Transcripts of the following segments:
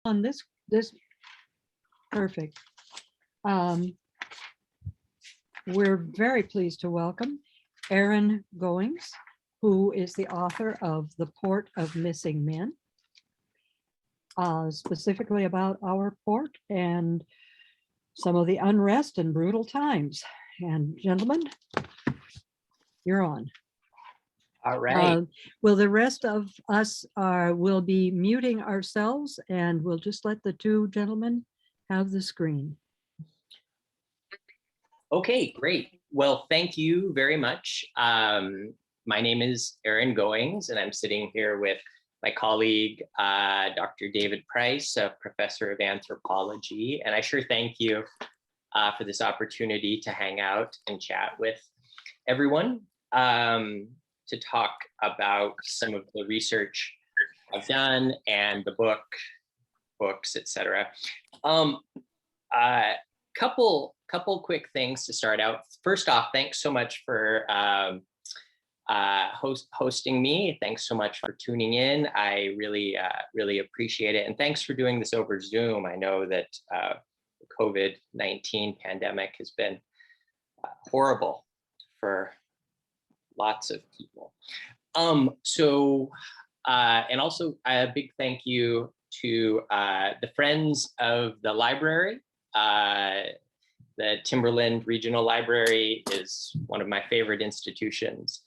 on this perfect. Um, we're very pleased to welcome Erin Goings, who is the author of The Port of Missing Men, specifically about our port and some of the unrest and brutal times. And gentlemen, you're on. All right. Well, the rest of us will be muting ourselves, and we'll just let the two gentlemen have the screen. Okay, great. Well, thank you very much. My name is Erin Goings, and I'm sitting here with my colleague, Dr. David Price, a professor of anthropology. And I sure thank you for this opportunity to hang out and chat with everyone. To talk about some of the research I've done and the books, etc. Couple quick things to start out. First off, thanks so much for hosting me. Thanks so much for tuning in. I really appreciate it. And thanks for doing this over Zoom. I know that the COVID-19 pandemic has been horrible for lots of people. And also a big thank you to the Friends of the Library. The Timberland Regional Library is one of my favorite institutions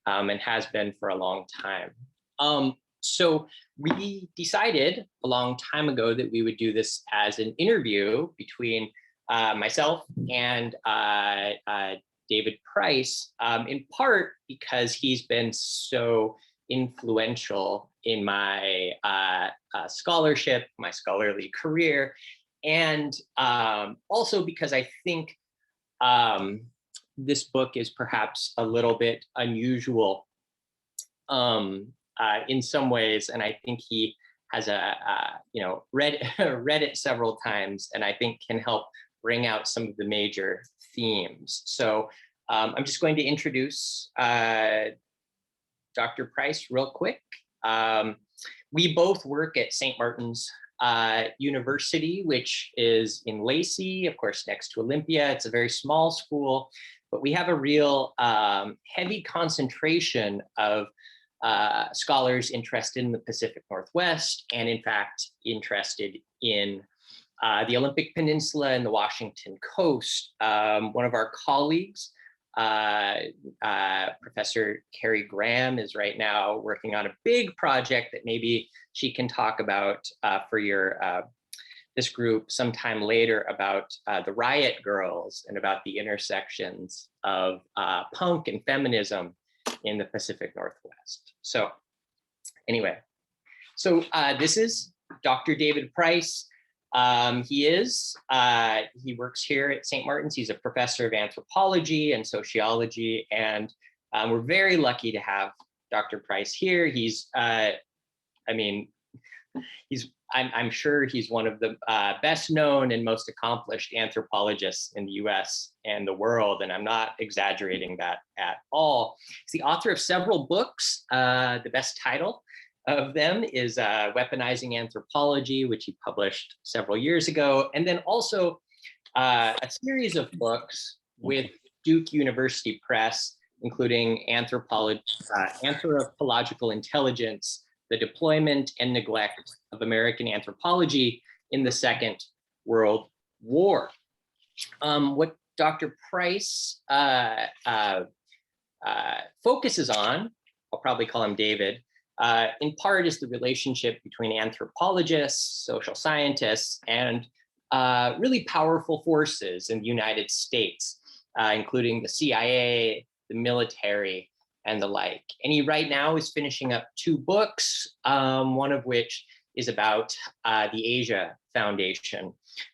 and has been for a long time. So we decided a long time ago that we would do this as an interview between myself and David Price, in part because he's been so influential in my scholarship, my scholarly career, and also because I think this book is perhaps a little bit unusual in some ways, and I think he has read it several times, and I think can help bring out some of the major themes. So I'm just going to introduce Dr. Price real quick. We both work at St. Martin's University, which is in Lacey, of course, next to Olympia. It's a very small school, but we have a real heavy concentration of scholars interested in the Pacific Northwest, and in fact, interested in the Olympic Peninsula and the Washington coast. One of our colleagues, Professor Carrie Graham, is right now working on a big project that maybe she can talk about for this group sometime later, about the Riot Girls and about the intersections of punk and feminism in the Pacific Northwest. So anyway, so this is Dr. David Price. He works here at St. Martin's. He's a professor of anthropology and sociology, and we're very lucky to have Dr. Price here. I'm sure he's one of the best known and most accomplished anthropologists in the US and the world, and I'm not exaggerating that at all. He's the author of several books. The best title of them is Weaponizing Anthropology, which he published several years ago, and then also a series of books with Duke University Press, including Anthropological Intelligence, The Deployment and Neglect of American Anthropology in the Second World War. What Dr. Price focuses on, I'll probably call him David, in part is the relationship between anthropologists, social scientists, and really powerful forces in the United States, including the CIA, the military, and the like. And he right now is finishing up two books, one of which is about the Asia Foundation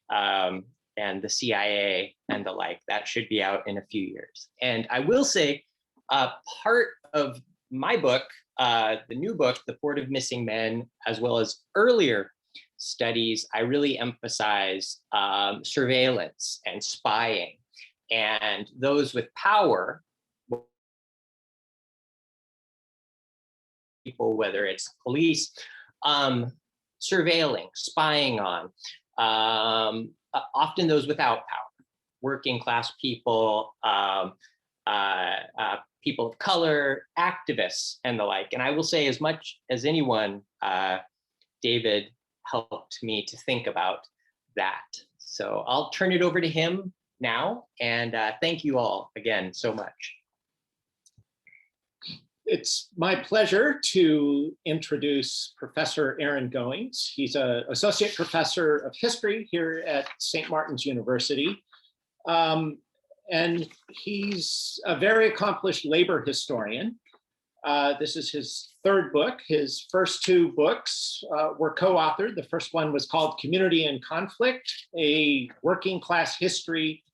and the CIA and the like. That should be out in a few years. And I will say, part of my book, the new book, The Port of Missing Men, as well as earlier studies, I really emphasize surveillance and spying, and those with power, people, whether it's police, surveilling, spying on, often those without power, working class people, people of color, activists, and the like. And I will say, as much as anyone, David helped me to think about that. So I'll turn it over to him now, and thank you all again so much. It's my pleasure to introduce Professor Aaron Goings. He's an associate professor of history here at St. Martin's University. And he's a very accomplished labor historian. This is his third book. His first two books were co-authored. The first one was called Community in Conflict, a working class history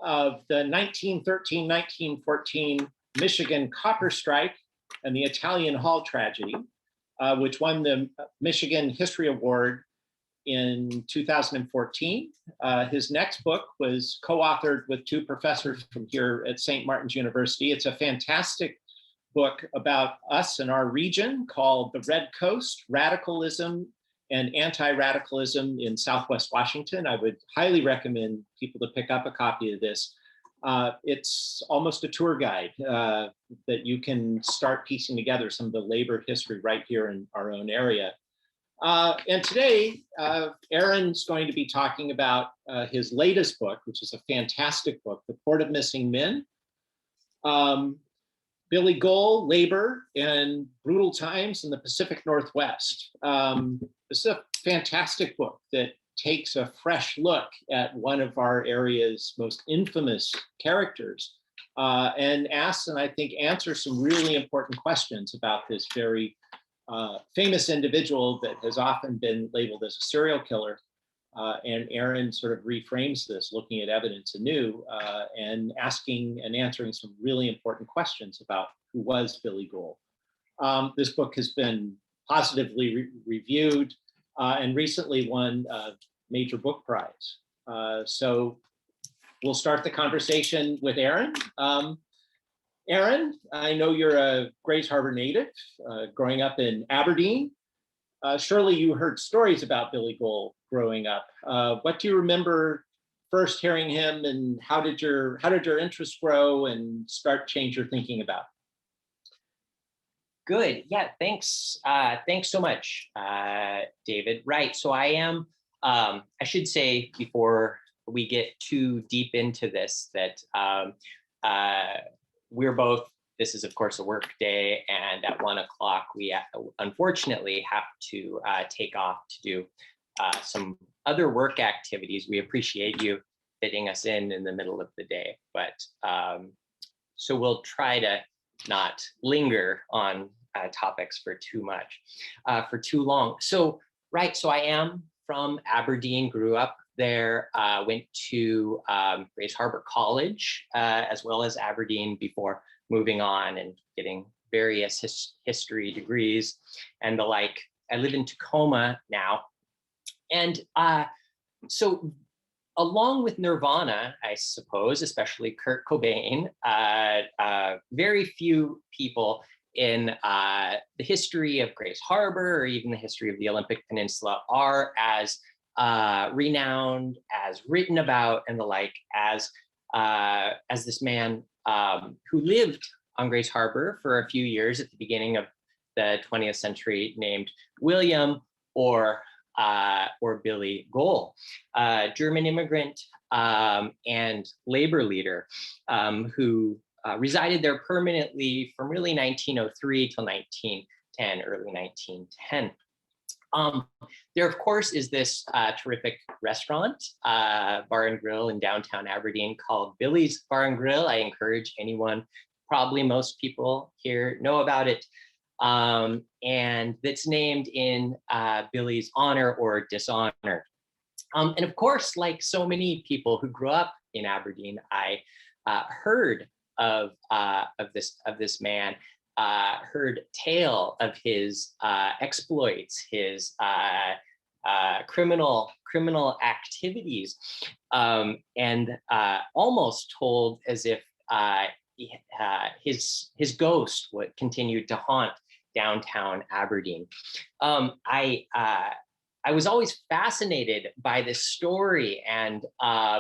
of the 1913-1914 Michigan copper strike and the Italian Hall tragedy, which won the Michigan History Award in 2014. His next book was co-authored with two professors from here at St. Martin's University. It's a fantastic book about us and our region called The Red Coast, Radicalism and Anti-Radicalism in Southwest Washington. I would highly recommend people to pick up a copy of this. It's almost a tour guide that you can start piecing together some of the labor history right here in our own area. And today, Aaron's going to be talking about his latest book, which is a fantastic book, The Port of Missing Men. Billy Gohl, Labor and Brutal Times in the Pacific Northwest. This is a fantastic book that takes a fresh look at one of our area's most infamous characters and asks, and I think answers some really important questions about this very famous individual that has often been labeled as a serial killer. And Aaron sort of reframes this, looking at evidence anew and asking and answering some really important questions about who was Billy Gohl. This book has been positively reviewed and recently won a major book prize. So we'll start the conversation with Aaron. Aaron, I know you're a Grays Harbor native, growing up in Aberdeen. Surely you heard stories about Billy Gohl growing up. What do you remember first hearing him, and how did your interest grow and start change your thinking about? Good. Yeah, thanks. Thanks so much, David. Right. So I am, I should say before we get too deep into this that we're both, this is of course a work day, and at 1 o'clock we unfortunately have to take off to do some other work activities. We appreciate you fitting us in the middle of the day, but so we'll try to not linger on topics for too long. So, right, so I am from Aberdeen, grew up there, went to Grays Harbor College, as well as Aberdeen before moving on and getting various history degrees and the like. I live in Tacoma now. And so along with Nirvana, I suppose, especially Kurt Cobain, very few people in the history of Grays Harbor or even the history of the Olympic Peninsula are as renowned, as written about, and the like as this man who lived on Grays Harbor for a few years at the beginning of the 20th century, named William or Billy Gohl, German immigrant and labor leader who resided there permanently from really 1903 till 1910, early 1910. There, of course, is this terrific restaurant, bar and grill in downtown Aberdeen called Billy's Bar and Grill. I encourage anyone, probably most people here know about it, and that's named in Billy's honor or dishonor. And of course, like so many people who grew up in Aberdeen, I heard of this man. Heard tale of his exploits, his criminal activities, and almost told as if his ghost would continue to haunt downtown Aberdeen. I I was always fascinated by this story, and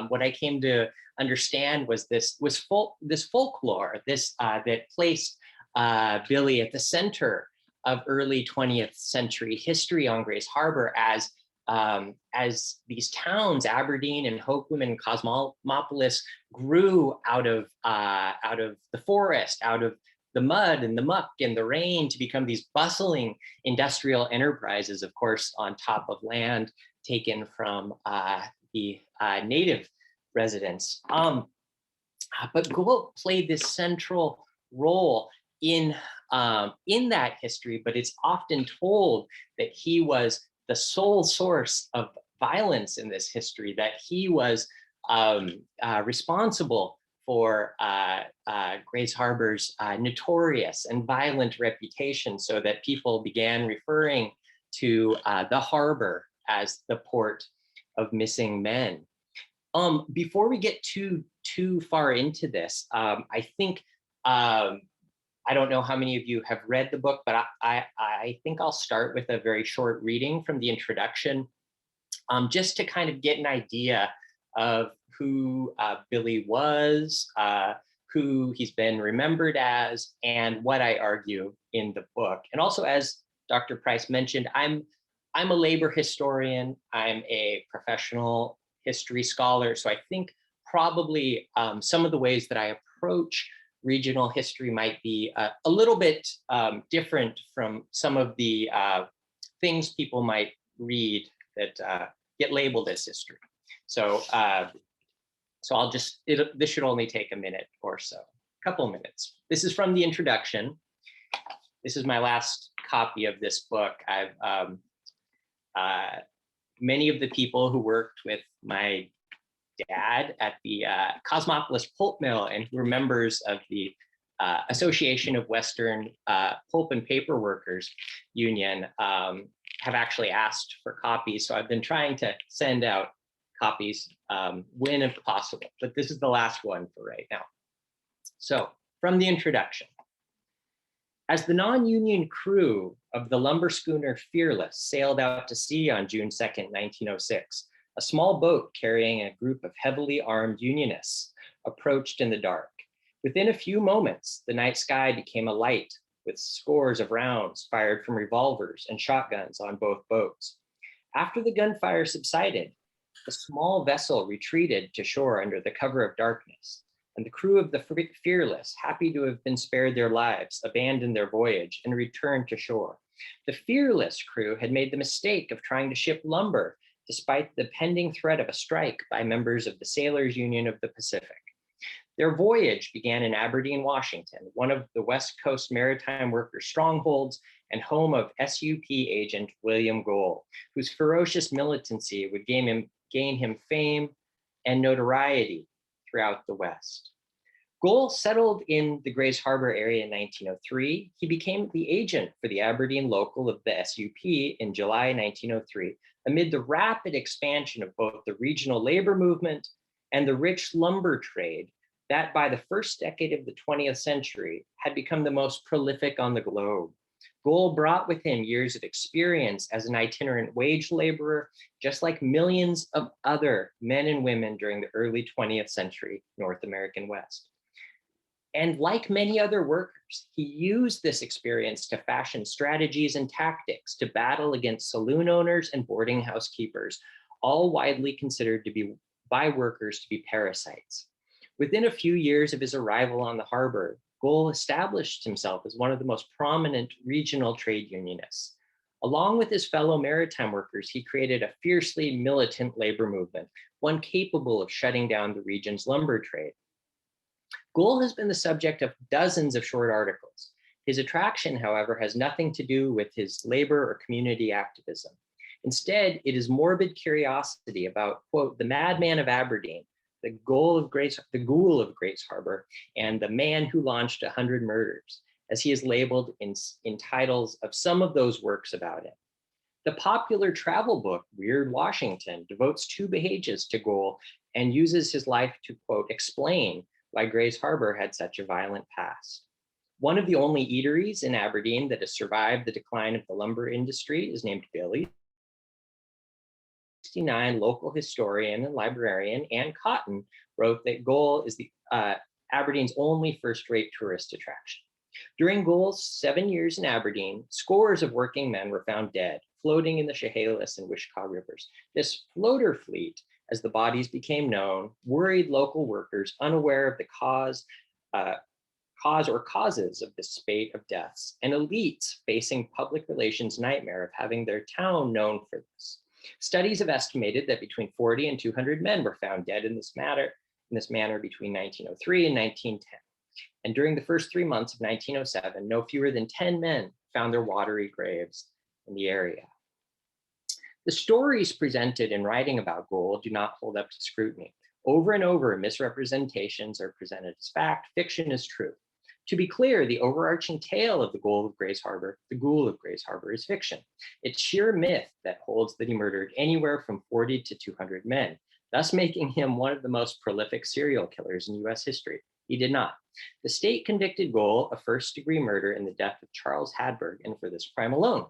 what I came to understand was this folklore, that placed Billy at the center of early 20th century history on Grays Harbor as these towns, Aberdeen and Hoquiam and Cosmopolis, grew out of the forest, out of the mud and the muck and the rain, to become these bustling industrial enterprises, of course, on top of land taken from the native residents. But Gohl played this central role in that history, but it's often told that he was the sole source of violence in this history, that he was responsible for Grays Harbor's notorious and violent reputation, so that people began referring to the harbor as the port of missing men. Before we get too far into this, I think, I don't know how many of you have read the book, but I think I'll start with a very short reading from the introduction, just to kind of get an idea of who Billy was, who he's been remembered as, and what I argue in the book. And also, as Dr. Price mentioned, I'm a labor historian. I'm a professional history scholar. So I think probably some of the ways that I approach regional history might be a little bit different from some of the things people might read that get labeled as history. So I'll just, this should only take a minute or so, a couple minutes. This is from the introduction. This is my last copy of this book. I've many of the people who worked with my dad at the Cosmopolis Pulp Mill and who were members of the Association of Western Pulp and Paper Workers Union have actually asked for copies. So I've been trying to send out copies when if possible, but this is the last one for right now. So from the introduction. As the non-union crew of the lumber schooner Fearless sailed out to sea on June 2nd, 1906, a small boat carrying a group of heavily armed Unionists approached in the dark. Within a few moments, the night sky became alight with scores of rounds fired from revolvers and shotguns on both boats. After the gunfire subsided, the small vessel retreated to shore under the cover of darkness, and the crew of the Fearless, happy to have been spared their lives, abandoned their voyage and returned to shore. The Fearless crew had made the mistake of trying to ship lumber despite the pending threat of a strike by members of the Sailors Union of the Pacific. Their voyage began in Aberdeen, Washington, one of the West Coast maritime workers' strongholds and home of SUP agent William Gohl, whose ferocious militancy would gain him fame and notoriety throughout the West. Gohl settled in the Grays Harbor area in 1903. He became the agent for the Aberdeen local of the SUP in July 1903, amid the rapid expansion of both the regional labor movement and the rich lumber trade that by the first decade of the 20th century had become the most prolific on the globe. Gohl brought with him years of experience as an itinerant wage laborer, just like millions of other men and women during the early 20th century North American West. And like many other workers, he used this experience to fashion strategies and tactics to battle against saloon owners and boarding house keepers, all widely considered to be by workers to be parasites. Within a few years of his arrival on the harbor, Gohl established himself as one of the most prominent regional trade unionists. Along with his fellow maritime workers, he created a fiercely militant labor movement, one capable of shutting down the region's lumber trade. Gohl has been the subject of dozens of short articles. His attraction, however, has nothing to do with his labor or community activism. Instead, it is morbid curiosity about, quote, the madman of Aberdeen, the Gohl of Grays Harbor, and the man who launched 100 murders, as he is labeled in titles of some of those works about him. The popular travel book, Weird Washington, devotes 2 pages to Gohl and uses his life to, quote, explain why Grays Harbor had such a violent past. One of the only eateries in Aberdeen that has survived the decline of the lumber industry is named Billy's. 1869, local historian and librarian Ann Cotton wrote that Gohl is the Aberdeen's only first-rate tourist attraction. During Gohl's 7 years in Aberdeen, scores of working men were found dead, floating in the Chehalis and Wishkah rivers. This floater fleet, as the bodies became known, worried local workers unaware of the cause or causes of this spate of deaths, and elites facing public relations nightmare of having their town known for this. Studies have estimated that between 40 and 200 men were found dead in this manner between 1903 and 1910. And during the first 3 months of 1907, no fewer than 10 men found their watery graves in the area. The stories presented in writing about Gohl do not hold up to scrutiny. Over and over, misrepresentations are presented as fact, fiction is truth. To be clear, the overarching tale of the Gohl of Grays Harbor is fiction. It's sheer myth that holds that he murdered anywhere from 40 to 200 men, thus making him one of the most prolific serial killers in US history. He did not. The state convicted Gohl of first-degree murder in the death of Charles Hadberg, and for this crime alone.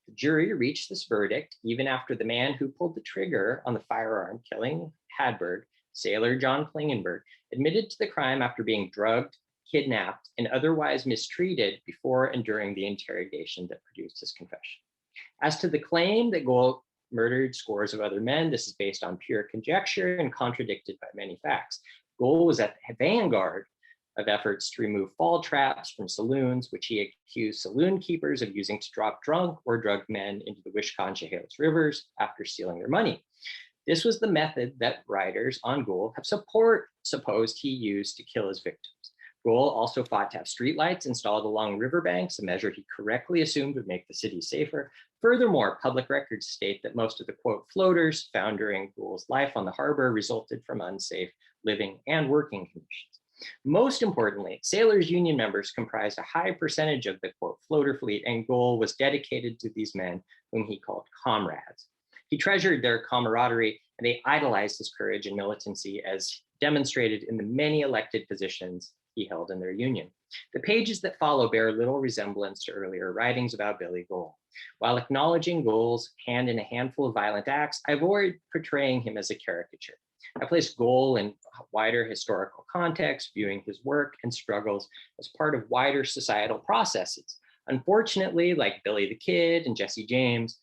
The jury reached this verdict even after the man who pulled the trigger on the firearm killing Hadberg, sailor John Klingenberg, admitted to the crime after being drugged, kidnapped, and otherwise mistreated before and during the interrogation that produced his confession. As to the claim that Gohl murdered scores of other men, this is based on pure conjecture and contradicted by many facts. Gohl was at the vanguard of efforts to remove fall traps from saloons, which he accused saloon keepers of using to drop drunk or drugged men into the Wishkah and Chehalis rivers after stealing their money. This was the method that writers on Gohl have supposed he used to kill his victims. Gohl also fought to have streetlights installed along riverbanks, a measure he correctly assumed would make the city safer. Furthermore, public records state that most of the, quote, floaters found during Gohl's life on the harbor resulted from unsafe living and working conditions. Most importantly, sailors' union members comprised a high percentage of the, quote, floater fleet, and Gohl was dedicated to these men whom he called comrades. He treasured their camaraderie, and they idolized his courage and militancy as demonstrated in the many elected positions he held in their union. The pages that follow bear little resemblance to earlier writings about Billy Gohl. While acknowledging Gohl's hand in a handful of violent acts, I avoid portraying him as a caricature. I place Gohl in wider historical context, viewing his work and struggles as part of wider societal processes. Unfortunately, like Billy the Kid and Jesse James,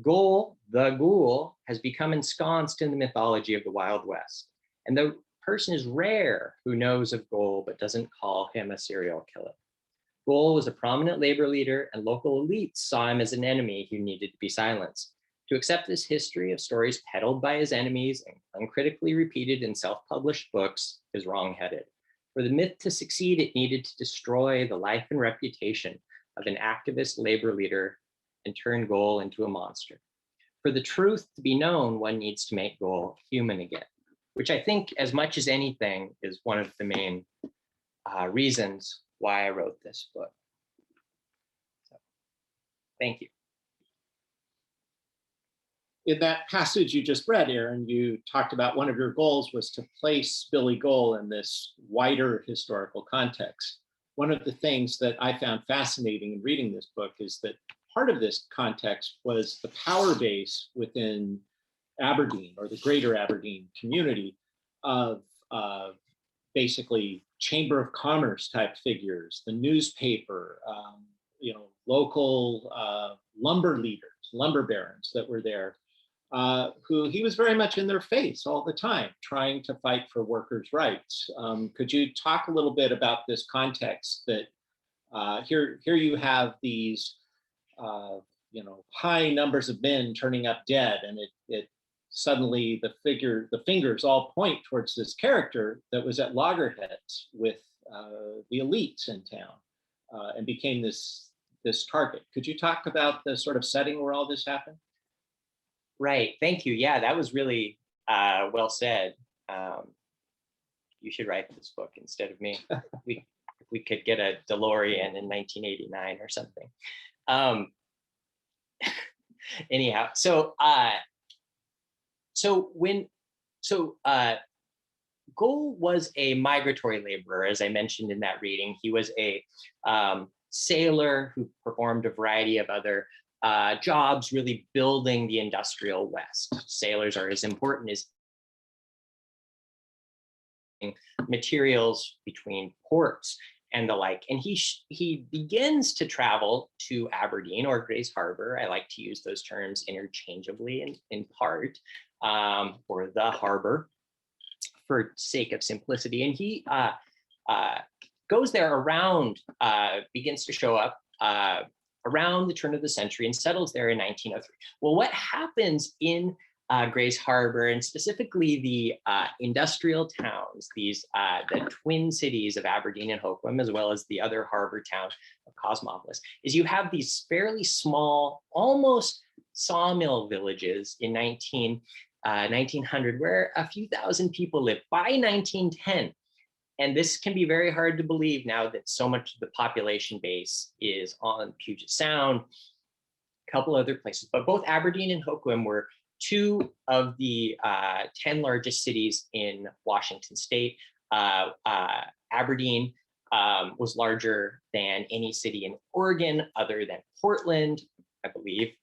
Gohl, the Ghoul, has become ensconced in the mythology of the Wild West. And the person is rare who knows of Gohl but doesn't call him a serial killer. Gohl was a prominent labor leader, and local elites saw him as an enemy who needed to be silenced. To accept this history of stories peddled by his enemies and uncritically repeated in self-published books is wrong-headed. For the myth to succeed, it needed to destroy the life and reputation of an activist labor leader and turn Gohl into a monster. For the truth to be known, one needs to make Gohl human again, which I think, as much as anything, is one of the main reasons why I wrote this book. So, thank you. In that passage you just read, Aaron, you talked about one of your goals was to place Billy Gohl in this wider historical context. One of the things that I found fascinating in reading this book is that part of this context was the power base within Aberdeen, or the greater Aberdeen community, of basically Chamber of Commerce type figures, the newspaper, local lumber leaders, lumber barons that were there, who he was very much in their face all the time, trying to fight for workers' rights. Could you talk a little bit about this context that here you have these high numbers of men turning up dead, and it suddenly the fingers all point towards this character that was at loggerheads with the elites in town, and became this target. Could you talk about the sort of setting where all this happened? Right, thank you. Yeah, that was really well said. You should write this book instead of me. we could get a DeLorean in 1989 or something. Anyhow, Gohl was a migratory laborer, as I mentioned in that reading. He was a sailor who performed a variety of other jobs really building the industrial West. Sailors are as important as materials between ports and the like. And he begins to travel to Aberdeen or Grays Harbor. I like to use those terms interchangeably in part, or the harbor for sake of simplicity. And he goes there around, begins to show up around the turn of the century and settles there in 1903. Well, what happens in Grays Harbor, and specifically the industrial towns, these the twin cities of Aberdeen and Hoquiam, as well as the other harbor town of Cosmopolis, is you have these fairly small, almost sawmill villages in 1900, where a few thousand people lived by 1910. And this can be very hard to believe now that so much of the population base is on Puget Sound, a couple other places, but both Aberdeen and Hoquiam were two of the 10 largest cities in Washington state. Aberdeen was larger than any city in Oregon other than Portland, I believe.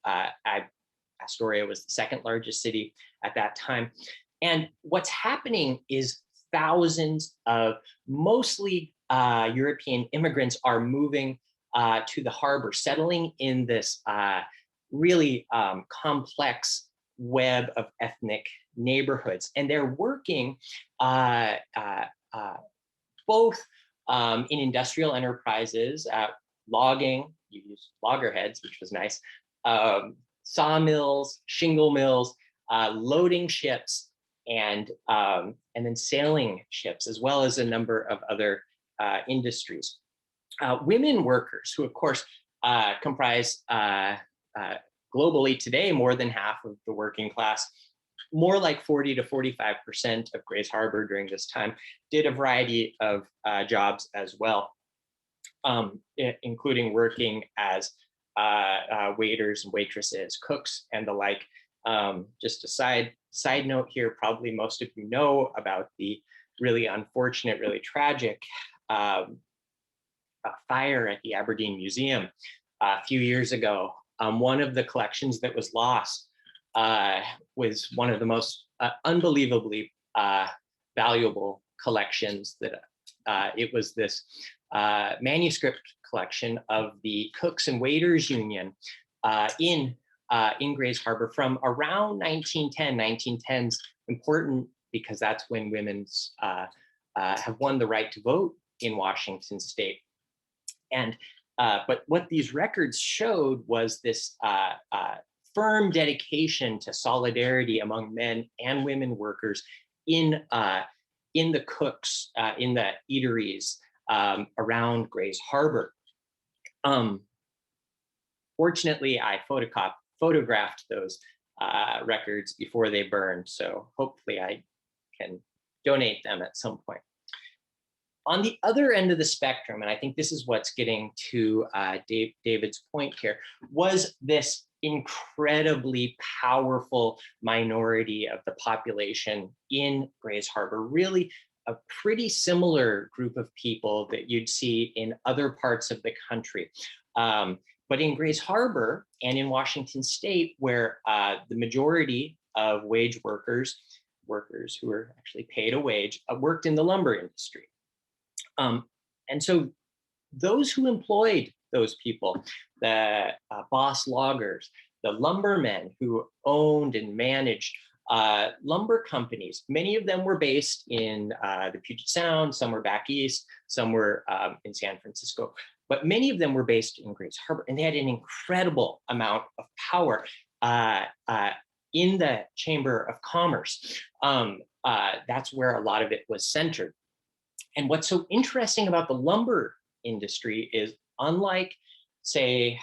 Astoria was the second largest city at that time. And what's happening is thousands of mostly European immigrants are moving to the harbor, settling in this really complex web of ethnic neighborhoods. And they're working both in industrial enterprises, logging, you use loggerheads, which was nice, sawmills, shingle mills, loading ships, and then sailing ships, as well as a number of other industries. Women workers, who of course comprise globally today more than half of the working class, more like 40 to 45% of Grays Harbor during this time, did a variety of jobs as well, including working as waiters and waitresses, cooks, and the like. Just a side note here, probably most of you know about the really unfortunate, really tragic fire at the Aberdeen Museum a few years ago. One of the collections that was lost was one of the most unbelievably valuable collections. That it was this manuscript collection of the Cooks and Waiters Union in Grays Harbor from around 1910. 1910's important because that's when women's have won the right to vote in Washington state. And but what these records showed was this firm dedication to solidarity among men and women workers in the cooks, in the eateries around Grays Harbor. Fortunately, I photographed those records before they burned, so hopefully I can donate them at some point. On the other end of the spectrum, and I think this is what's getting to David's point here, was this incredibly powerful minority of the population in Grays Harbor, really a pretty similar group of people that you'd see in other parts of the country. But in Grays Harbor and in Washington state, where the majority of wage workers who were actually paid a wage, worked in the lumber industry. And so those who employed those people, the boss loggers, the lumbermen who owned and managed lumber companies, many of them were based in the Puget Sound, some were back east, some were in San Francisco, but many of them were based in Grays Harbor, and they had an incredible amount of power in the Chamber of Commerce. That's where a lot of it was centered. And what's so interesting about the lumber industry is, unlike, say,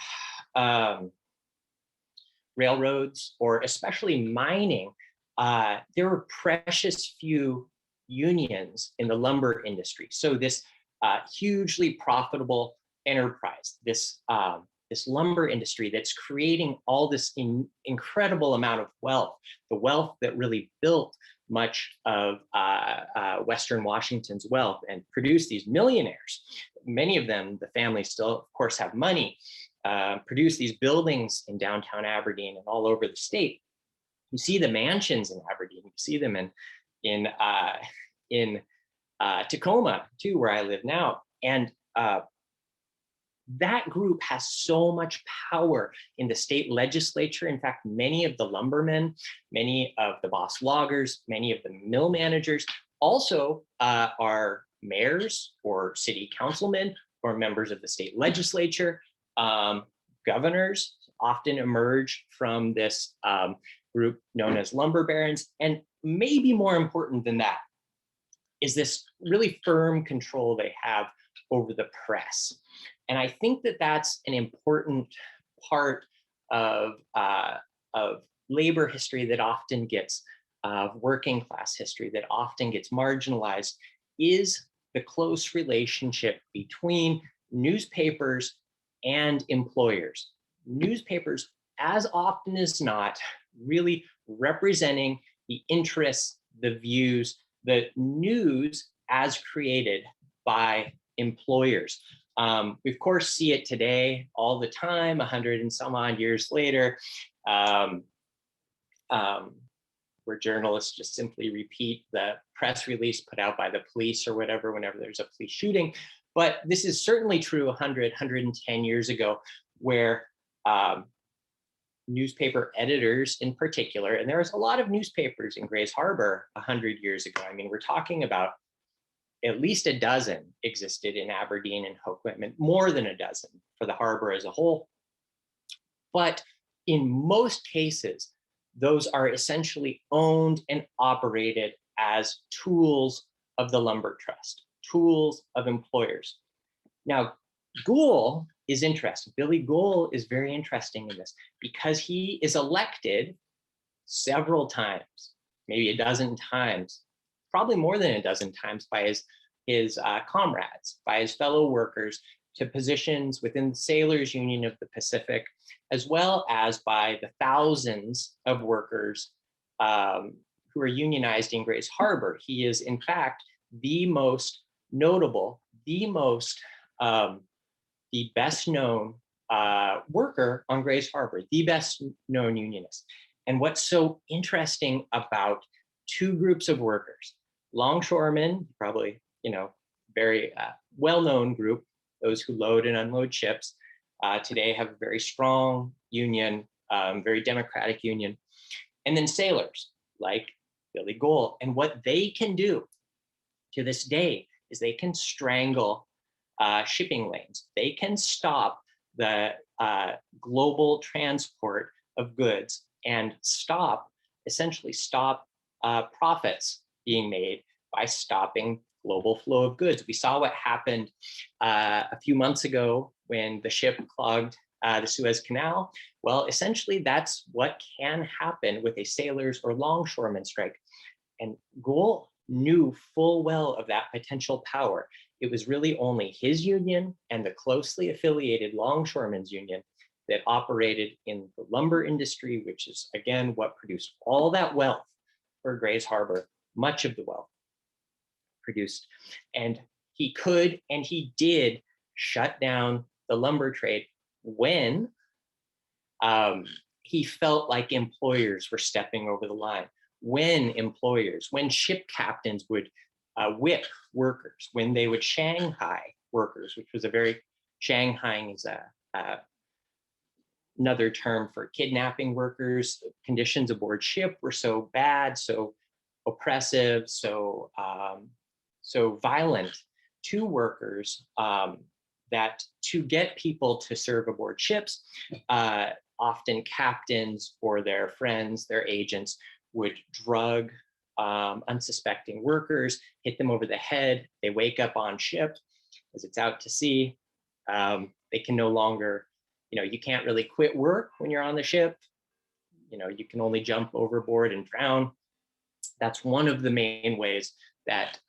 railroads or especially mining, there were precious few unions in the lumber industry. So this hugely profitable enterprise, this lumber industry that's creating all this incredible amount of wealth, the wealth that really built much of Western Washington's wealth and produced these millionaires. Many of them, the families still, of course, have money, produce these buildings in downtown Aberdeen and all over the state. You see the mansions in Aberdeen. You see them in Tacoma too, where I live now. And that group has so much power in the state legislature. In fact, many of the lumbermen, many of the boss loggers, many of the mill managers also are mayors or city councilmen or members of the state legislature. Governors often emerge from this group known as lumber barons. And maybe more important than that is this really firm control they have over the press. And I think that that's an important part of labor history that often gets, working class history that often gets marginalized, is the close relationship between newspapers and employers. Newspapers, as often as not, really representing the interests, the views, the news as created by employers. We of course see it today all the time, 100 and some odd years later, where journalists just simply repeat the press release put out by the police or whatever whenever there's a police shooting. But this is certainly true 100, 110 years ago, where newspaper editors in particular, and there was a lot of newspapers in Grays Harbor 100 years ago. I mean, we're talking about at least a dozen existed in Aberdeen and Hoquiam, more than a dozen for the harbor as a whole. But in most cases, those are essentially owned and operated as tools of the lumber trust, tools of employers. Now, Gohl is interesting. Billy Gohl is very interesting in this because he is elected several times, maybe a dozen times, probably more than a dozen times by his comrades, by his fellow workers, to positions within the Sailors Union of the Pacific, as well as by the thousands of workers who are unionized in Grays Harbor. He is, in fact, the most notable, the best known worker on Grays Harbor, the best known unionist. And what's so interesting about two groups of workers, longshoremen, probably, very well-known group, those who load and unload ships, today have a very strong union, very democratic union. And then sailors like Billy Gohl. And what they can do to this day is they can strangle shipping lanes. They can stop the global transport of goods and essentially stop profits being made by stopping global flow of goods. We saw what happened a few months ago when the ship clogged the Suez Canal. Well, essentially that's what can happen with a sailors or longshoreman strike. And Gohl knew full well of that potential power. It was really only his union and the closely affiliated longshoremen's union that operated in the lumber industry, which is, again, what produced all that wealth for Grays Harbor, much of the wealth produced. And he could, and he did, shut down the lumber trade when he felt like employers were stepping over the line. When ship captains would whip workers, when they would Shanghai workers, which was Shanghaiing is another term for kidnapping workers. Conditions aboard ship were so bad, so oppressive, so violent to workers that to get people to serve aboard ships, often captains or their friends, their agents, would drug unsuspecting workers, hit them over the head. They wake up on ship as it's out to sea. They can no longer, you can't really quit work when you're on the ship. You can only jump overboard and drown. That's one of the main ways that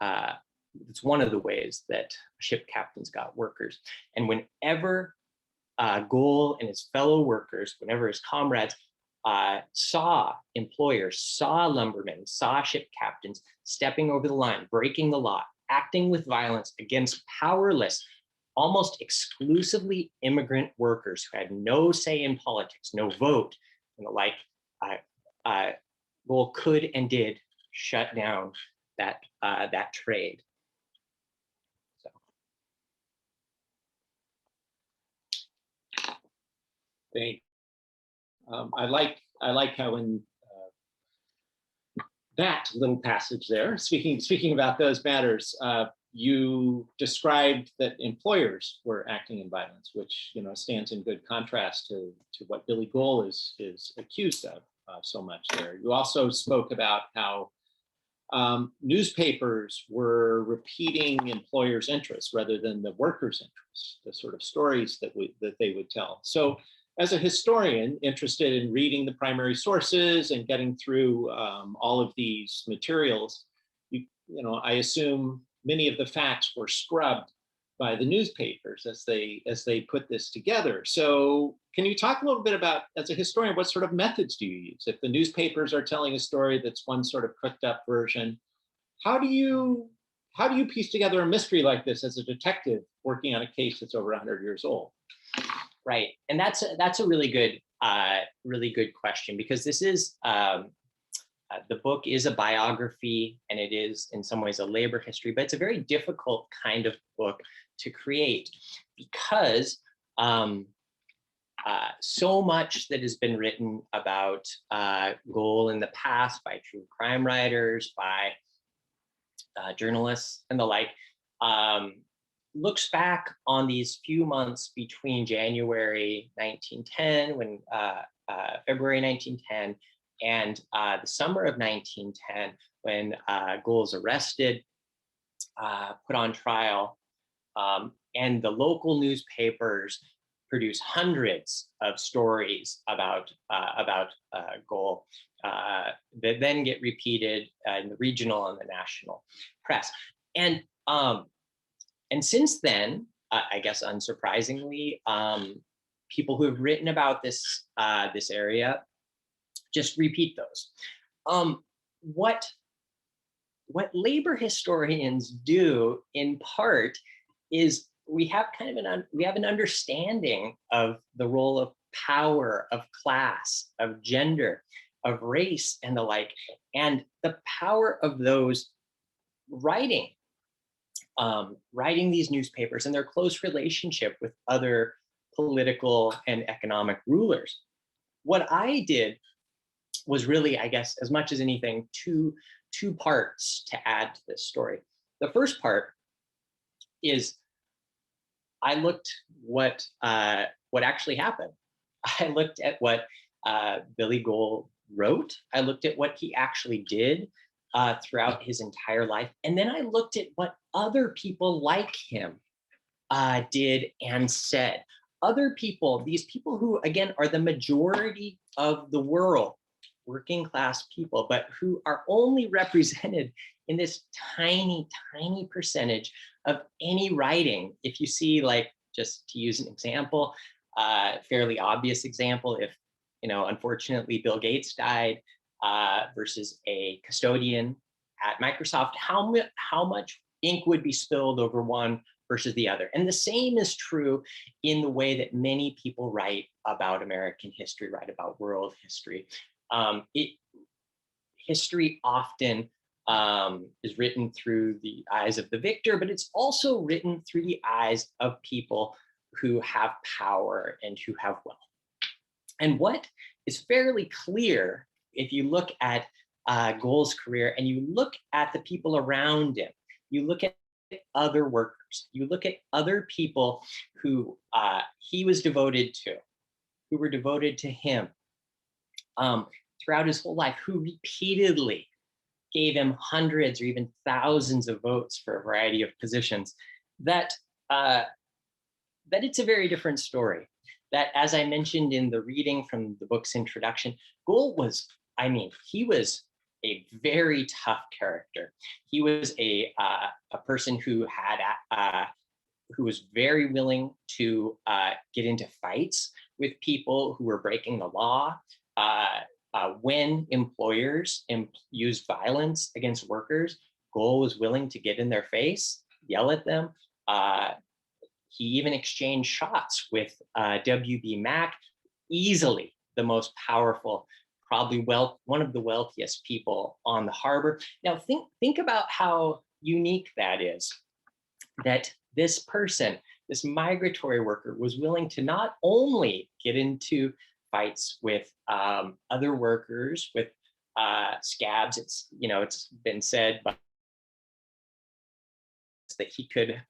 ship captains got workers. And whenever Gohl and his fellow workers, whenever his comrades saw employers, saw lumbermen, saw ship captains stepping over the line, breaking the law, acting with violence against powerless almost exclusively immigrant workers who had no say in politics, no vote, and the like, Gohl could and did shut down that trade. So. Thank. I like how in that little passage there, speaking about those matters, you described that employers were acting in violence, which stands in good contrast to what Billy Gohl is accused of so much there. You also spoke about how newspapers were repeating employers' interests rather than the workers' interests, the sort of stories that they would tell. So, as a historian interested in reading the primary sources and getting through all of these materials, I assume many of the facts were scrubbed by the newspapers as they put this together. So can you talk a little bit about, as a historian, what sort of methods do you use? If the newspapers are telling a story that's one sort of cooked up version, how do you piece together a mystery like this as a detective working on a case that's over 100 years old? Right, and that's a really good question, because this is the book is a biography, and it is in some ways a labor history, but it's a very difficult kind of book to create because so much that has been written about Gohl in the past by true crime writers, by journalists and the like, looks back on these few months between January 1910, February 1910, and the summer of 1910, when Gohl's arrested, put on trial, and the local newspapers produce hundreds of stories about Gohl that then get repeated in the regional and the national press. And since then, I guess unsurprisingly, people who have written about this area just repeat those. What labor historians do, in part, is we have an understanding of the role of power, of class, of gender, of race, and the like, and the power of those writing these newspapers and their close relationship with other political and economic rulers. What I did was really, I guess, as much as anything, two parts to add to this story. The first part is I looked what actually happened. I looked at what Billy Gohl wrote. I looked at what he actually did throughout his entire life. And then I looked at what other people like him did and said. Other people, these people who, again, are the majority of the world, working class people, but who are only represented in this tiny, tiny percentage of any writing. If you see, like, just to use an example, fairly obvious example, if, unfortunately, Bill Gates died, versus a custodian at Microsoft, how much ink would be spilled over one versus the other. And the same is true in the way that many people write about American history, write about world history. History often is written through the eyes of the victor, but it's also written through the eyes of people who have power and who have wealth. And what is fairly clear, if you look at Gohl's career and you look at the people around him, you look at other workers, you look at other people who he was devoted to, who were devoted to him throughout his whole life, who repeatedly gave him hundreds or even thousands of votes for a variety of positions, that it's a very different story. That, as I mentioned in the reading from the book's introduction, Gohl was, he was a very tough character. He was a person who was very willing to get into fights with people who were breaking the law. When employers used violence against workers, Gohl was willing to get in their face, yell at them, He even exchanged shots with W.B. Mack, easily the most powerful, probably one of the wealthiest people on the harbor. Now think about how unique that is, that this person, this migratory worker, was willing to not only get into fights with other workers, with scabs. It's been said that he could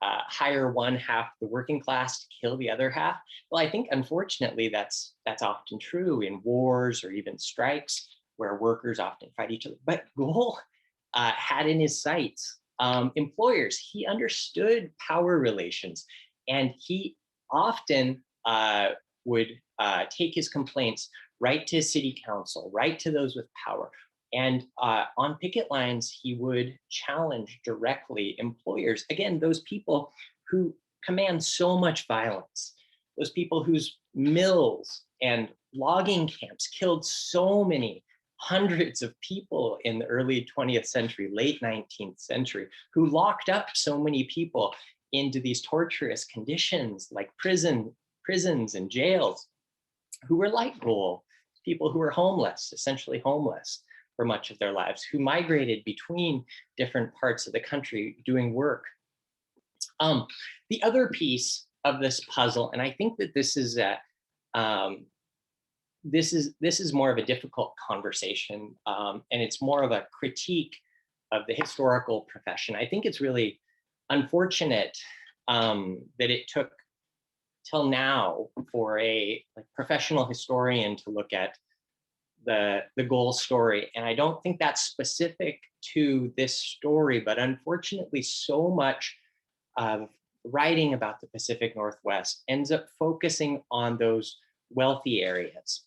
hire one half the working class to kill the other half. Well, I think unfortunately that's often true in wars or even strikes, where workers often fight each other. But Gohl had in his sights employers. He understood power relations, and he often would take his complaints right to city council, right to those with power. And on picket lines, he would challenge directly employers. Again, those people who command so much violence, those people whose mills and logging camps killed so many hundreds of people in the early 20th century, late 19th century, who locked up so many people into these torturous conditions like prisons and jails, who were like Gohl, people who were homeless, essentially homeless for much of their lives, who migrated between different parts of the country doing work. The other piece of this puzzle, and I think that this is more of a difficult conversation, and it's more of a critique of the historical profession. I think it's really unfortunate that it took till now for a professional historian to look at the Gohl story. And I don't think that's specific to this story, but unfortunately so much of writing about the Pacific Northwest ends up focusing on those wealthy areas.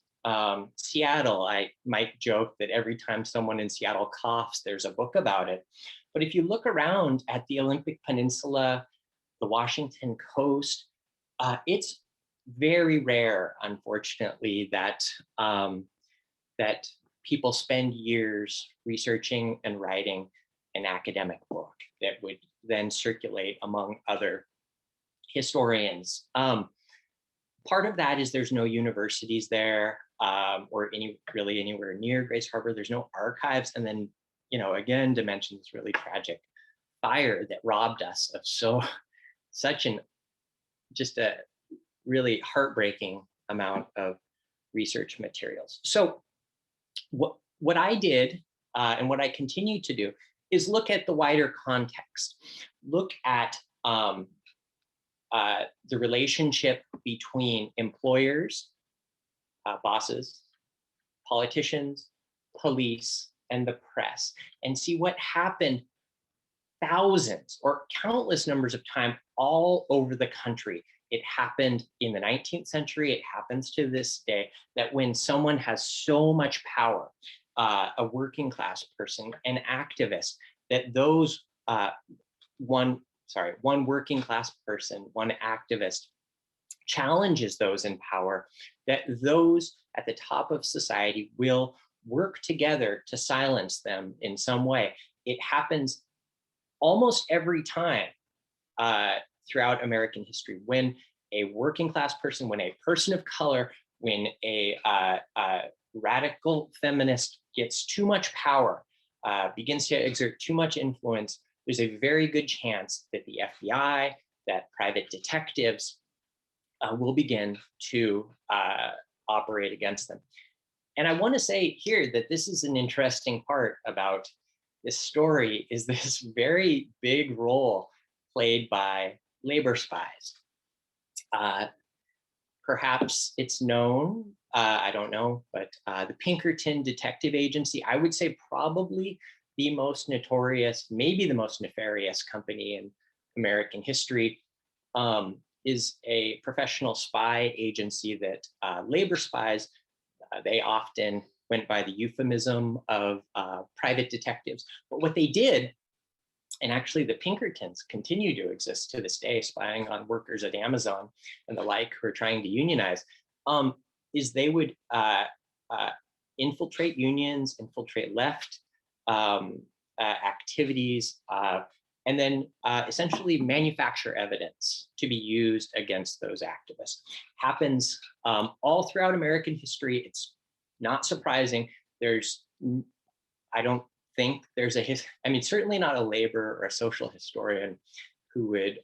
Seattle, I might joke that every time someone in Seattle coughs, there's a book about it. But if you look around at the Olympic Peninsula, the Washington coast, it's very rare, unfortunately, that that people spend years researching and writing an academic book that would then circulate among other historians. Part of that is there's no universities there, or really anywhere near Grace Harbor. There's no archives. And then, again, to mention this really tragic fire that robbed us of just a really heartbreaking amount of research materials. So what I did and what I continue to do is look at the wider context, look at the relationship between employers, bosses, politicians, police, and the press, and see what happened thousands or countless numbers of time all over the country. It happened in the 19th century. It happens to this day, that when someone has so much power, a working class person, an activist, that those one working class person, one activist challenges those in power, that those at the top of society will work together to silence them in some way. It happens almost every time throughout American history, when a working class person, when a person of color, when a radical feminist gets too much power, begins to exert too much influence, there's a very good chance that the FBI, that private detectives will begin to operate against them. And I want to say here that this is an interesting part about this story, is this very big role played by labor spies. Perhaps it's known, I don't know, but the Pinkerton Detective Agency, I would say probably the most notorious, maybe the most nefarious company in American history, is a professional spy agency that labor spies, they often went by the euphemism of private detectives. But what they did, and actually the Pinkertons continue to exist to this day, spying on workers at Amazon and the like who are trying to unionize, is they would infiltrate unions, infiltrate left activities, and then essentially manufacture evidence to be used against those activists. Happens all throughout American history. It's not surprising. I don't think there's I mean, certainly not a labor or a social historian who would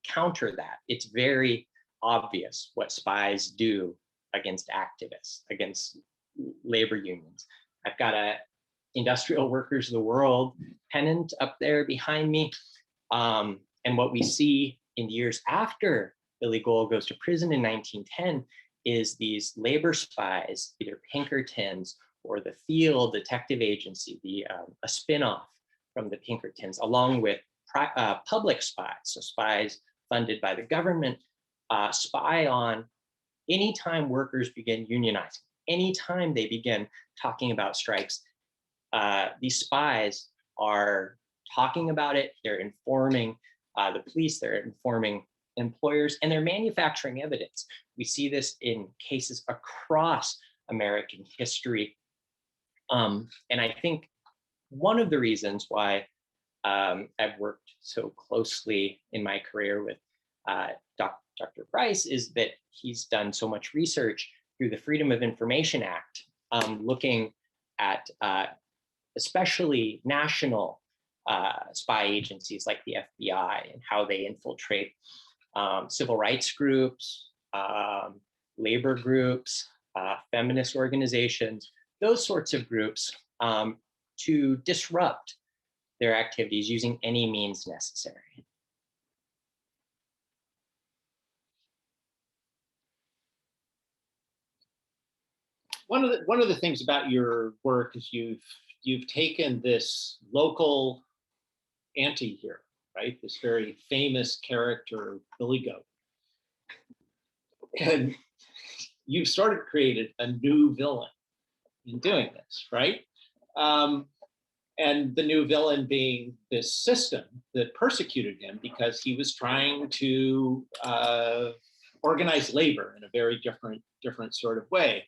counter that. It's very obvious what spies do against activists, against labor unions. I've got a Industrial Workers of the World pennant up there behind me. And what we see in the years after Billy Gohl goes to prison in 1910 is these labor spies, either Pinkertons or the Field Detective Agency, a spinoff from the Pinkertons, along with public spies, so spies funded by the government, spy on anytime workers begin unionizing, anytime they begin talking about strikes. These spies are talking about it, they're informing the police, they're informing employers, and they're manufacturing evidence. We see this in cases across American history. And I think one of the reasons why I've worked so closely in my career with Dr. Bryce is that he's done so much research through the Freedom of Information Act, looking at especially national spy agencies like the FBI and how they infiltrate civil rights groups, labor groups, feminist organizations, those sorts of groups, to disrupt their activities using any means necessary. One of the things about your work is you've taken this local anti-hero, right? This very famous character, Billy Goat, and you've sort of created a new villain in doing this, right? And the new villain being this system that persecuted him because he was trying to organize labor in a very different sort of way.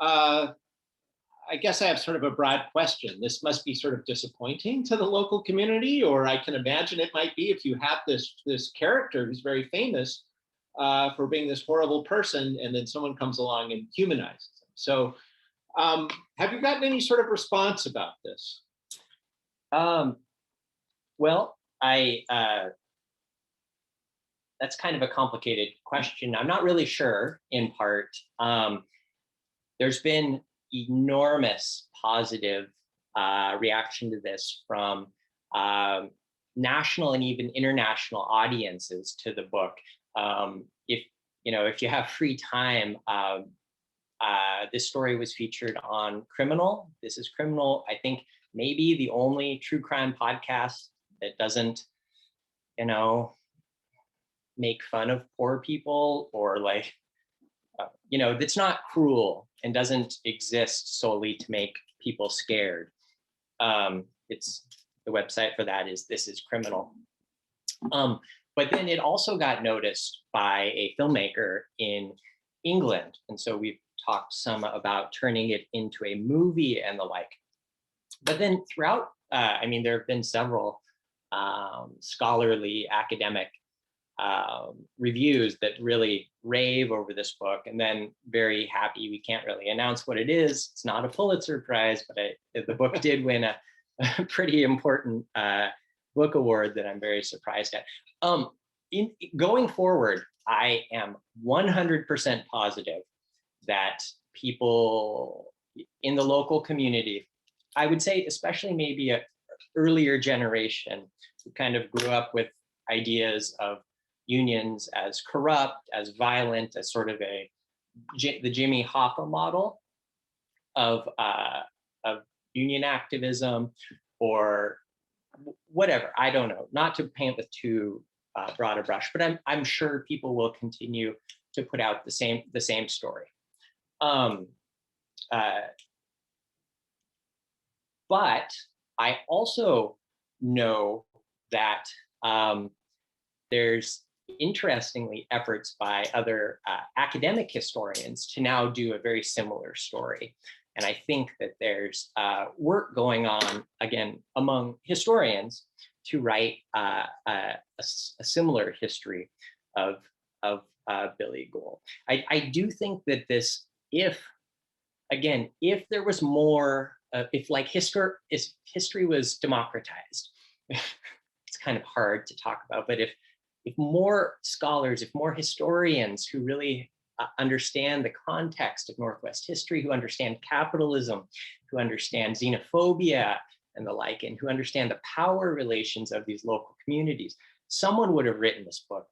I guess I have sort of a broad question. This must be sort of disappointing to the local community, or I can imagine it might be if you have this character who's very famous for being this horrible person, and then someone comes along and humanizes him. So have you gotten any sort of response about this? Well, that's kind of a complicated question. I'm not really sure, in part. There's been enormous positive reaction to this from national and even international audiences to the book. If you have free time, this story was featured on Criminal. This is Criminal, I think, maybe the only true crime podcast that doesn't, make fun of poor people, or that's not cruel and doesn't exist solely to make people scared. It's the website for that is This Is Criminal. But then it also got noticed by a filmmaker in England. And so we've talked some about turning it into a movie and the like. But then throughout, there have been several scholarly academic reviews that really rave over this book, and then very happy we can't really announce what it is. It's not a Pulitzer Prize, but the book did win a pretty important book award that I'm very surprised at. Going forward, I am 100% positive that people in the local community, I would say especially maybe an earlier generation who kind of grew up with ideas of unions as corrupt, as violent, as sort of the Jimmy Hoffa model of union activism or whatever. I don't know, not to paint with too broad a brush, but I'm sure people will continue to put out the same story. But I also know that there's interestingly efforts by other academic historians to now do a very similar story. And I think that there's work going on, again, among historians to write a similar history of Billy Gohl. I do think that this, if there was more, if like history was democratized, it's kind of hard to talk about, but if more scholars, if more historians who really understand the context of Northwest history, who understand capitalism, who understand xenophobia and the like, and who understand the power relations of these local communities, someone would have written this book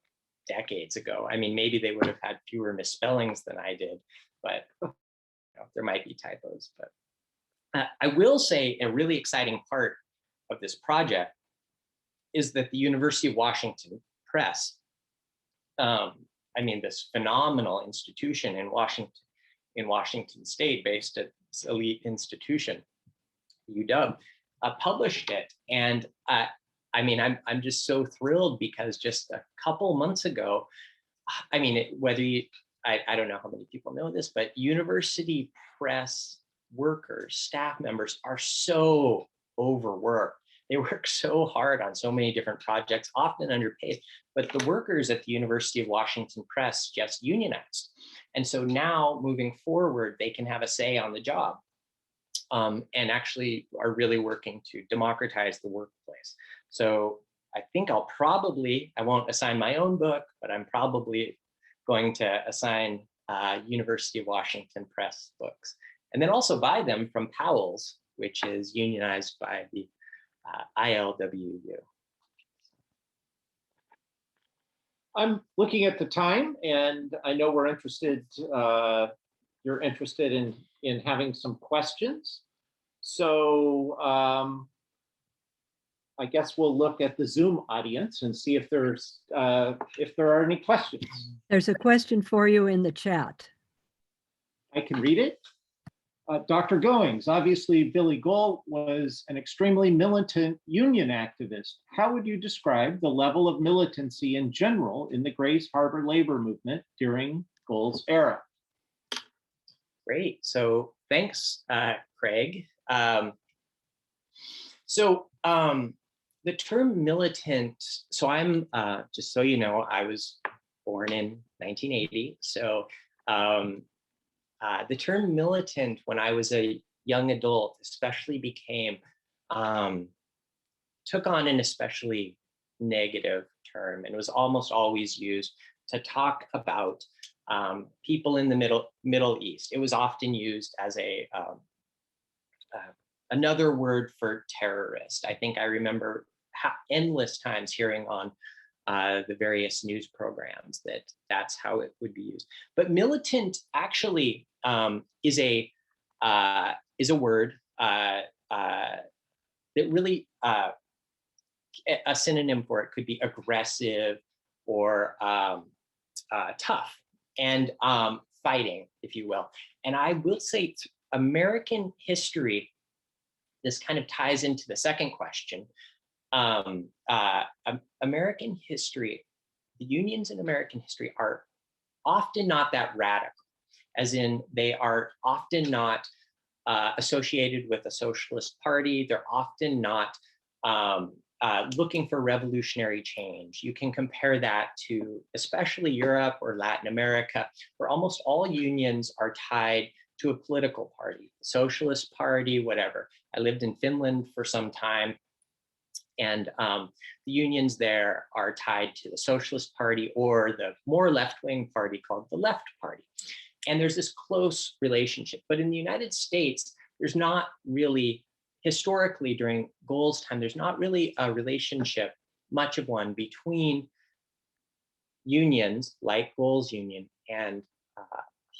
decades ago. I mean, maybe they would have had fewer misspellings than I did, but there might be typos. But I will say a really exciting part of this project is that the University of Washington Press, I mean, this phenomenal institution in Washington State, based at this elite institution, UW, published it. And I mean, I'm just so thrilled because just a couple months ago, I mean, I don't know how many people know this, but university press workers, staff members are so overworked. They work so hard on so many different projects, often underpaid, but the workers at the University of Washington Press just unionized. And so now moving forward, they can have a say on the job, and actually are really working to democratize the workplace. So I think I won't assign my own book, but I'm probably going to assign University of Washington Press books, and then also buy them from Powell's, which is unionized by the ILWU. I'm looking at the time, and I know we're interested. You're interested in having some questions, so I guess we'll look at the Zoom audience and see if there are any questions. There's a question for you in the chat. I can read it. Dr. Goings, obviously Billy Gohl was an extremely militant union activist. How would you describe the level of militancy in general in the Grays Harbor labor movement during Gohl's era? Great. So thanks, Craig. The term militant, so I'm, just so you know, I was born in 1980. So the term militant, when I was a young adult, especially took on an especially negative term, and was almost always used to talk about people in the Middle East. It was often used as another word for terrorist. I think I remember endless times hearing on the various news programs that's how it would be used. But militant actually is a word that really a synonym for it could be aggressive or tough and fighting, if you will. And I will say American history, this kind of ties into the second question. American history, the unions in American history are often not that radical, as in they are often not associated with a socialist party. They're often not looking for revolutionary change. You can compare that to especially Europe or Latin America, where almost all unions are tied to a political party, socialist party, whatever. I lived in Finland for some time, and the unions there are tied to the Socialist Party or the more left-wing party called the Left Party. And there's this close relationship. But in the United States, there's not really, historically during Gohl's time, there's not really a relationship, much of one, between unions like Gohl's union and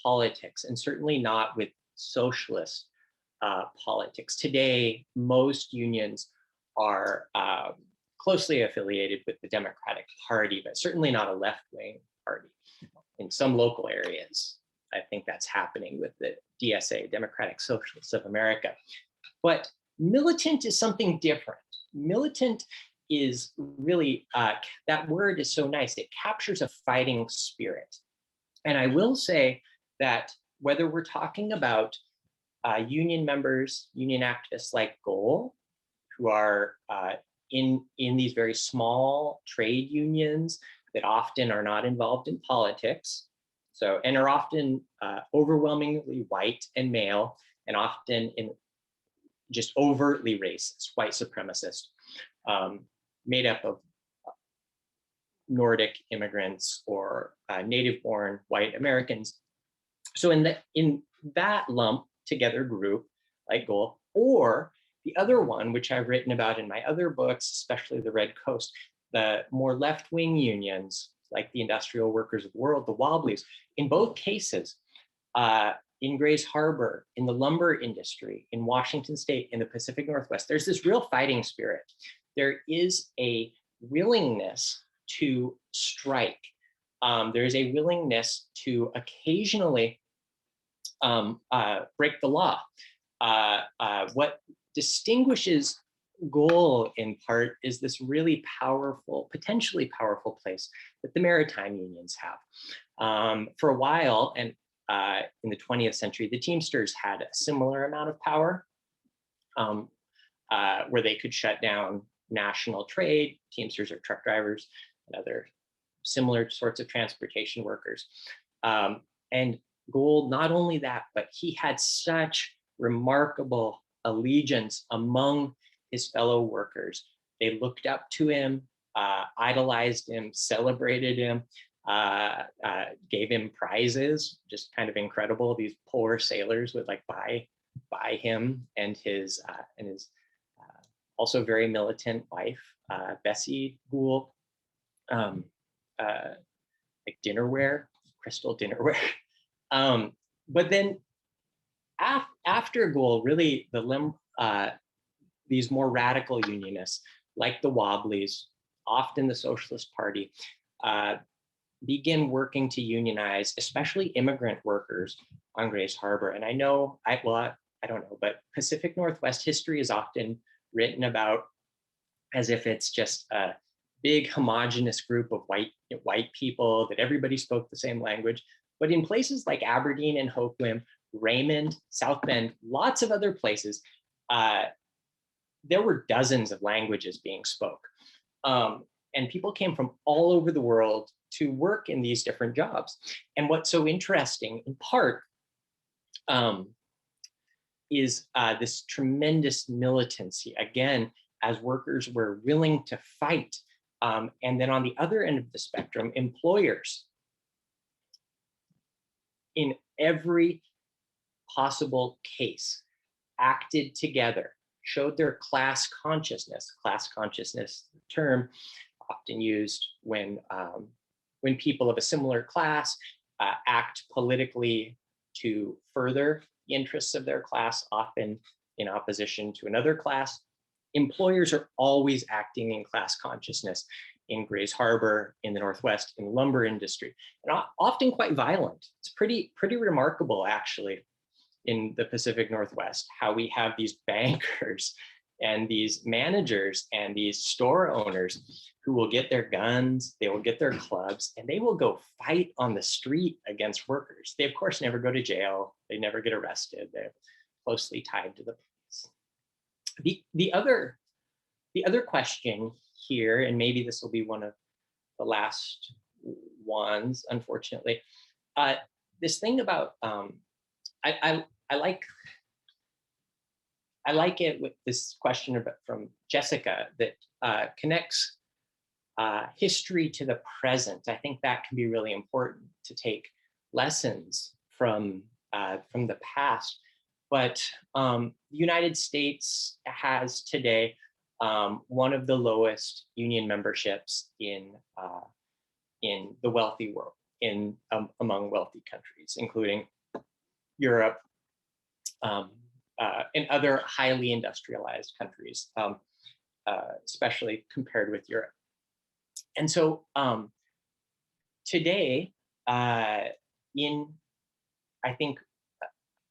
politics, and certainly not with socialist politics. Today, most unions are closely affiliated with the Democratic Party, but certainly not a left-wing party. In some local areas, I think that's happening with the DSA, Democratic Socialists of America. But militant is something different. Militant is really, that word is so nice. It captures a fighting spirit. And I will say that whether we're talking about union members, union activists like Gohl, who are in these very small trade unions that often are not involved in politics, so, and are often overwhelmingly white and male, and often in just overtly racist, white supremacist, made up of Nordic immigrants or native-born white Americans. So in that lump together group, like Gohl, or the other one, which I've written about in my other books, especially the Red Coast, the more left-wing unions, like the Industrial Workers of the World, the Wobblies, in both cases, in Grays Harbor, in the lumber industry, in Washington State, in the Pacific Northwest, there's this real fighting spirit. There is a willingness to strike. There is a willingness to occasionally break the law. What distinguishes Gohl in part is this really powerful, potentially powerful place that the maritime unions have. For a while, and in the 20th century, the Teamsters had a similar amount of power, where they could shut down national trade. Teamsters are truck drivers and other similar sorts of transportation workers. And Gohl, not only that, but he had such remarkable allegiance among his fellow workers. They looked up to him, idolized him, celebrated him, gave him prizes, just kind of incredible. These poor sailors would like buy him and his also very militant wife, Bessie Gohl, like dinnerware, crystal dinnerware. But then after Gohl, really these more radical unionists, like the Wobblies, often the Socialist Party, begin working to unionize, especially immigrant workers on Grays Harbor. And I know, I don't know, but Pacific Northwest history is often written about as if it's just a big homogenous group of white people, that everybody spoke the same language. But in places like Aberdeen and Hoquiam, Raymond, South Bend, lots of other places, there were dozens of languages being spoke. And people came from all over the world to work in these different jobs. And what's so interesting, in part, is this tremendous militancy, again, as workers were willing to fight. And then on the other end of the spectrum, employers, in every possible case, acted together, showed their class consciousness. Class consciousness, term often used when people of a similar class act politically to further the interests of their class, often in opposition to another class. Employers are always acting in class consciousness in Grays Harbor, in the Northwest, in the lumber industry, and often quite violent. It's pretty remarkable, actually, in the Pacific Northwest, how we have these bankers and these managers and these store owners who will get their guns, they will get their clubs, and they will go fight on the street against workers. They, of course, never go to jail. They never get arrested. They're closely tied to the police. The other question here, and maybe this will be one of the last ones, unfortunately, this thing about, I like it with this question from Jessica that connects history to the present. I think that can be really important to take lessons from the past. But the United States has today one of the lowest union memberships in the wealthy world, among wealthy countries, including Europe, and other highly industrialized countries, especially compared with Europe. And so today, I think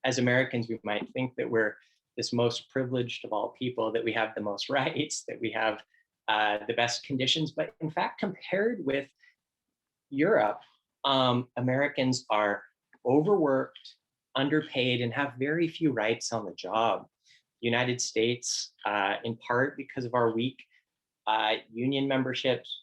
as Americans, we might think that we're this most privileged of all people, that we have the most rights, that we have the best conditions. But in fact, compared with Europe, Americans are overworked, underpaid, and have very few rights on the job. United States, in part because of our weak union memberships.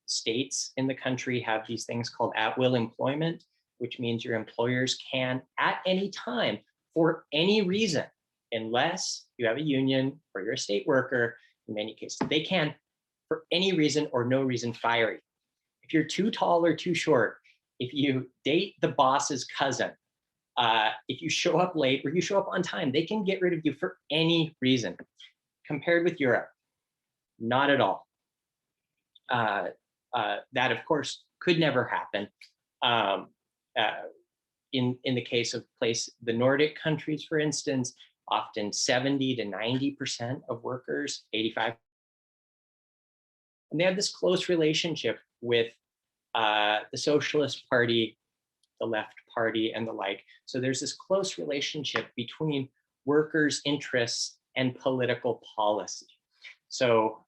States in the country have these things called at-will employment, which means your employers can, at any time, for any reason, unless you have a union or you're a state worker, in many cases, they can, for any reason or no reason, fire you. If you're too tall or too short, if you date the boss's cousin, if you show up late or you show up on time, they can get rid of you for any reason. Compared with Europe, not at all. That, of course, could never happen. In the case of the Nordic countries, for instance, often 70 to 90% of workers, 85, and they have this close relationship with the Socialist Party, the Left Party, and the like. So there's this close relationship between workers' interests and political policy. So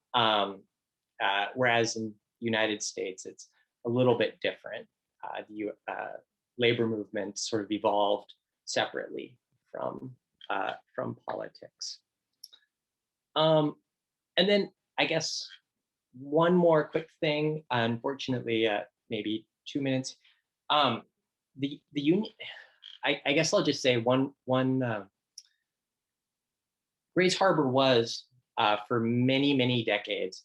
whereas in the United States, it's a little bit different. The labor movement sort of evolved separately from politics. And then I guess one more quick thing, unfortunately, maybe 2 minutes. The union, I guess I'll just say one Grays Harbor was for many, many decades.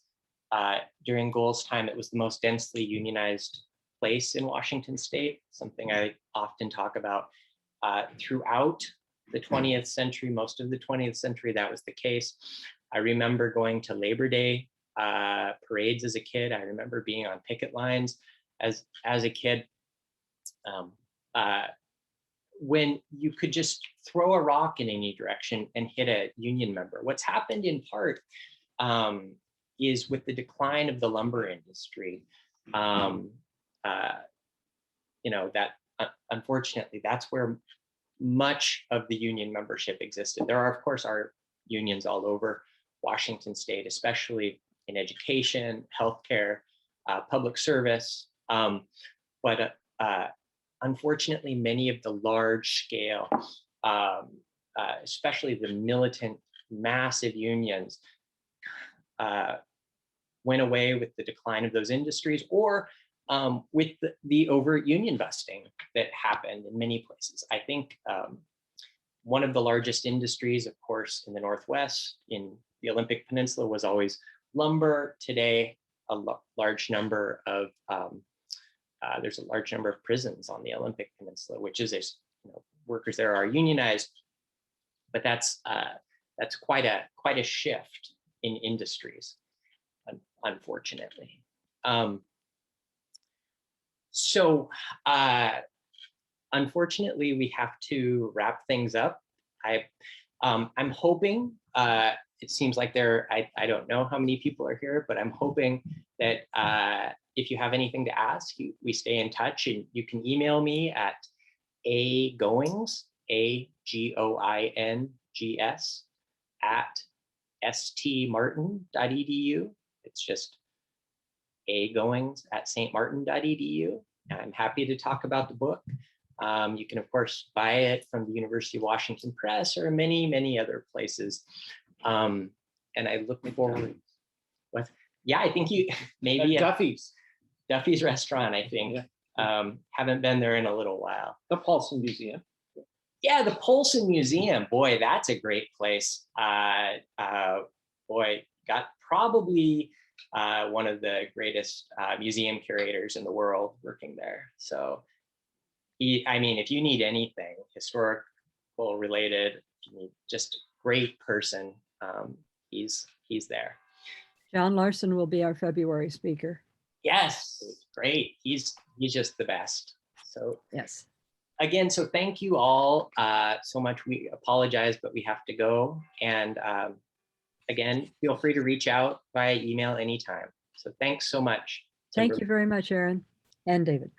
During Gohl's time, it was the most densely unionized place in Washington state, something I often talk about. Throughout the 20th century, most of the 20th century, that was the case. I remember going to Labor Day parades as a kid. I remember being on picket lines as a kid. When you could just throw a rock in any direction and hit a union member. What's happened in part is with the decline of the lumber industry, that unfortunately, that's where much of the union membership existed. There are, of course, unions all over Washington state, especially in education, healthcare, public service. But unfortunately, many of the large scale, especially the militant, massive unions, went away with the decline of those industries, or with the overt union busting that happened in many places. I think one of the largest industries, of course, in the Northwest, in the Olympic Peninsula, was always lumber. Today, there's a large number of prisons on the Olympic Peninsula, which is workers there are unionized, but that's quite a shift in industries, unfortunately. So unfortunately, we have to wrap things up. I'm hoping, it seems like I don't know how many people are here, but I'm hoping that if you have anything to ask, we stay in touch, and you can email me at agoings, AGOINGS, at stmartin.edu. It's just agoings at stmartin.edu. I'm happy to talk about the book. You can, of course, buy it from the University of Washington Press or many, many other places. And I look forward. Yeah, I think you maybe Duffy's restaurant, I think. Yeah. Haven't been there in a little while. The Paulson Museum. Yeah, the Paulson Museum. Boy, that's a great place. Got probably one of the greatest museum curators in the world working there. So, if you need anything historical related, if you need just a great person, he's there. John Larson will be our February speaker. Yes, great. He's just the best. So yes. Again, so thank you all so much. We apologize, but we have to go. And again, feel free to reach out via email anytime. So thanks so much. Thank you very much, Aaron and David.